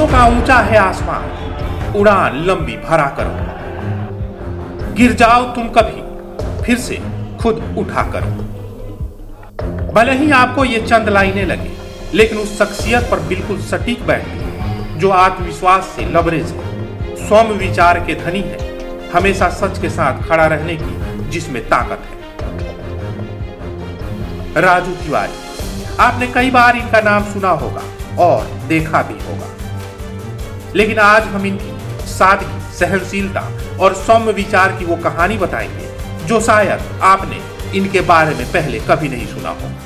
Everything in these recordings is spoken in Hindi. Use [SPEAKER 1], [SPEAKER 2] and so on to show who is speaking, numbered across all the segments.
[SPEAKER 1] सपनों का ऊंचा है आसमान, उड़ान लंबी भरा करो, गिर जाओ तुम कभी फिर से खुद उठा करो। भले ही आपको ये चंद लाइनें लगे, लेकिन उस शख्सियत पर बिल्कुल सटीक बैठती जो आत्मविश्वास से लबरेज है, सौम्य विचार के धनी है, हमेशा सच के साथ खड़ा रहने की जिसमें ताकत है। राजू तिवारी, आपने कई बार इनका नाम सुना होगा और देखा भी होगा, लेकिन आज हम इनकी सादगी, सहनशीलता और सौम्य विचार की वो कहानी बताएंगे जो शायद आपने इनके बारे में पहले कभी नहीं सुना होगा।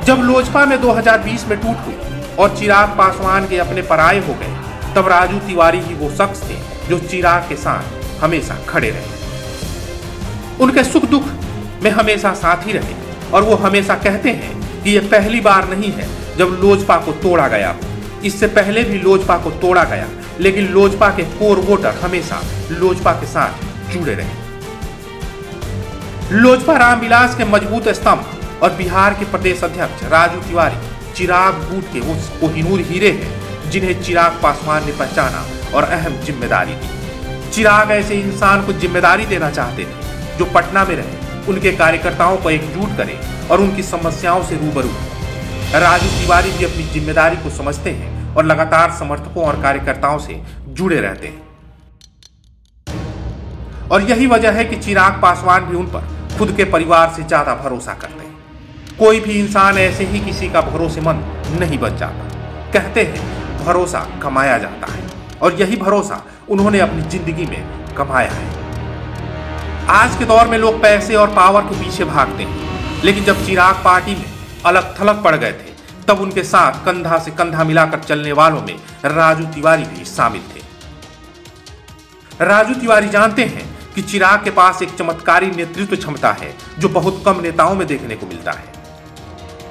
[SPEAKER 1] जब लोजपा में 2020 में टूट हुई और चिराग पासवान के अपने पराये हो गए, तब राजू तिवारी ही वो शख्स थे जो चिराग के साथ हमेशा खड़े रहे, उनके सुख दुख में हमेशा साथी रहे। और वो हमेशा कहते हैं कि ये पहली बार नहीं है जब लोजपा को तोड़ा गया हो, इससे पहले भी लोजपा को तोड़ा गया, लेकिन लोजपा के कोर वोटर हमेशा लोजपा के साथ जुड़े रहे। लोजपा रामविलास के मजबूत स्तंभ और बिहार के प्रदेश अध्यक्ष राजू तिवारी चिराग गुट के उस कोहिनूर हीरे हैं जिन्हें चिराग पासवान ने पहचाना और अहम जिम्मेदारी दी। चिराग ऐसे इंसान को जिम्मेदारी देना चाहते थे जो पटना में रहे, उनके कार्यकर्ताओं को एकजुट करे और उनकी समस्याओं से रूबरू हो। राजू तिवारी भी अपनी जिम्मेदारी को समझते हैं और लगातार समर्थकों और कार्यकर्ताओं से जुड़े रहते हैं। और यही वजह है कि चिराग पासवान भी उन पर खुद के परिवार से ज्यादा भरोसा करते हैं। कोई भी इंसान ऐसे ही किसी का भरोसेमंद नहीं बन जाता। कहते हैं भरोसा कमाया जाता है, और यही भरोसा उन्होंने अपनी जिंदगी में कमाया है। आज के दौर में लोग पैसे और पावर के पीछे भागते हैं, लेकिन जब चिराग पार्टी में अलग थलग पड़ गए थे, तब उनके साथ कंधा से कंधा मिलाकर चलने वालों में राजू तिवारी भी शामिल थे। राजू तिवारी जानते हैं कि चिराग के पास एक चमत्कारी नेतृत्व क्षमता है जो बहुत कम नेताओं में देखने को मिलता है।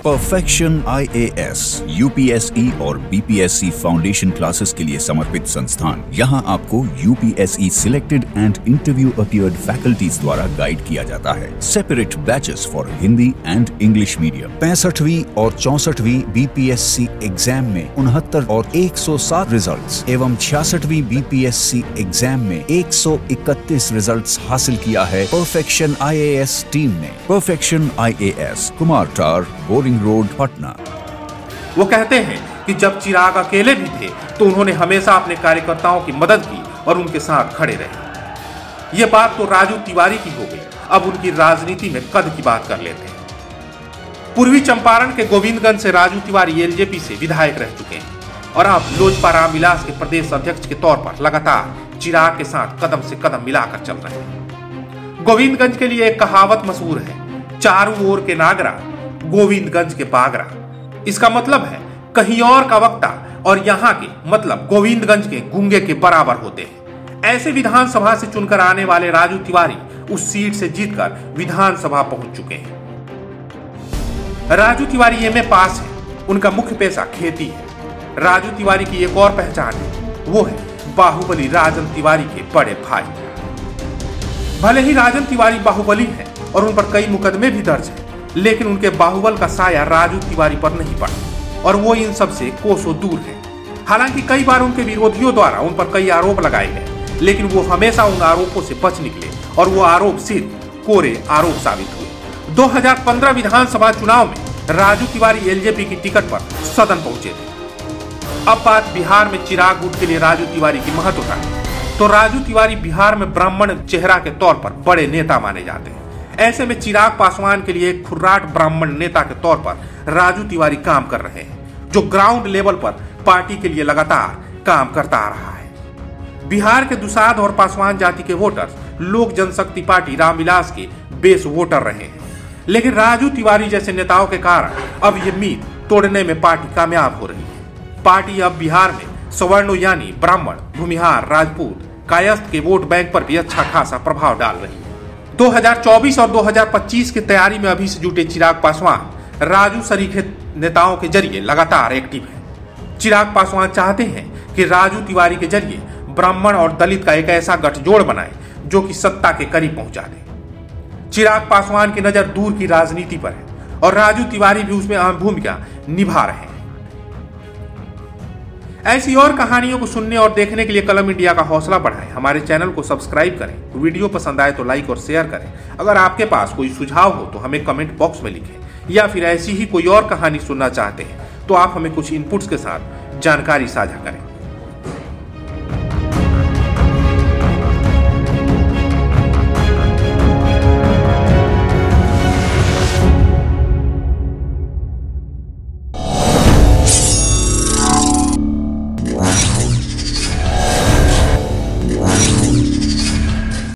[SPEAKER 2] परफेक्शन IAS, UPSE और BPSC फाउंडेशन क्लासेस के लिए समर्पित संस्थान। यहाँ आपको UPSE selected and interview appeared faculties द्वारा गाइड किया जाता है। Separate batches for Hindi and English medium. 65वीं और 64वीं BPSC एग्जाम में 69 और 107 रिजल्ट्स एवं 66वीं BPSC एग्जाम में 131 रिजल्ट्स हासिल किया है परफेक्शन IAS टीम ने। परफेक्शन IAS, कुमार टार, बोरिंग रोड, पटना।
[SPEAKER 1] वो कहते हैं कि जब चिराग अकेले भी थे तो उन्होंने हमेशा अपने कार्यकर्ताओं की मदद की और उनके साथ खड़े रहे। ये बात तो राजू तिवारी की हो गई। अब उनकी राजनीति में कद की बात कर लेते हैं। पूर्वी चंपारण के गोविंदगंज से राजू तिवारी LJP से विधायक रह चुके हैं और अब लोजपा रामविलास के प्रदेश अध्यक्ष के तौर पर लगातार चिराग के साथ कदम से कदम मिलाकर चल रहे हैं। गोविंदगंज के लिए एक कहावत मशहूर है, चारों ओर के नागरा, गोविंदगंज के बागरा। इसका मतलब है कहीं और का वक्ता और यहाँ के मतलब गोविंदगंज के गूंगे के बराबर होते हैं। ऐसे विधानसभा से चुनकर आने वाले राजू तिवारी उस सीट से जीतकर विधानसभा पहुंच चुके हैं। राजू तिवारी MA पास है। उनका मुख्य पेशा खेती है। राजू तिवारी की एक और पहचान है, वो है बाहुबली राजन तिवारी के बड़े भाई। भले ही राजन तिवारी बाहुबली है और उन पर कई मुकदमे भी दर्ज है, लेकिन उनके बाहुबल का साया राजू तिवारी पर नहीं पड़ा और वो इन सब से कोसों दूर है। हालांकि कई बार उनके विरोधियों द्वारा उन पर कई आरोप लगाए गए, लेकिन वो हमेशा उन आरोपों से बच निकले और वो आरोप सिर्फ कोरे आरोप साबित हुए। 2015 विधानसभा चुनाव में राजू तिवारी LJP की टिकट पर सदन पहुंचे थे। अब बात बिहार में चिराग गुट के लिए राजू तिवारी की महत्वता है, तो राजू तिवारी बिहार में ब्राह्मण चेहरा के तौर पर बड़े नेता माने जाते हैं। ऐसे में चिराग पासवान के लिए एक खुर्राट ब्राह्मण नेता के तौर पर राजू तिवारी काम कर रहे हैं, जो ग्राउंड लेवल पर पार्टी के लिए लगातार काम करता आ रहा है। बिहार के दुसाध और पासवान जाति के वोटर्स लोक जनशक्ति पार्टी रामविलास के बेस वोटर रहे हैं, लेकिन राजू तिवारी जैसे नेताओं के कारण अब ये मीत तोड़ने में पार्टी कामयाब हो रही है। पार्टी अब बिहार में सवर्णों यानी ब्राह्मण, भूमिहार, राजपूत, कायस्थ के वोट बैंक पर भी अच्छा खासा प्रभाव डाल रही है। 2024 और 2025 की तैयारी में अभी से जुटे चिराग पासवान राजू सरीखे नेताओं के जरिए लगातार एक्टिव हैं। चिराग पासवान चाहते हैं कि राजू तिवारी के जरिए ब्राह्मण और दलित का एक ऐसा गठजोड़ बनाए जो कि सत्ता के करीब पहुंचा दे। चिराग पासवान की नजर दूर की राजनीति पर है और राजू तिवारी भी उसमें अहम भूमिका निभा रहे हैं। ऐसी और कहानियों को सुनने और देखने के लिए कलम इंडिया का हौसला बढ़ाएं। हमारे चैनल को सब्सक्राइब करें। वीडियो पसंद आए तो लाइक और शेयर करें। अगर आपके पास कोई सुझाव हो तो हमें कमेंट बॉक्स में लिखें, या फिर ऐसी ही कोई और कहानी सुनना चाहते हैं तो आप हमें कुछ इनपुट्स के साथ जानकारी साझा करें।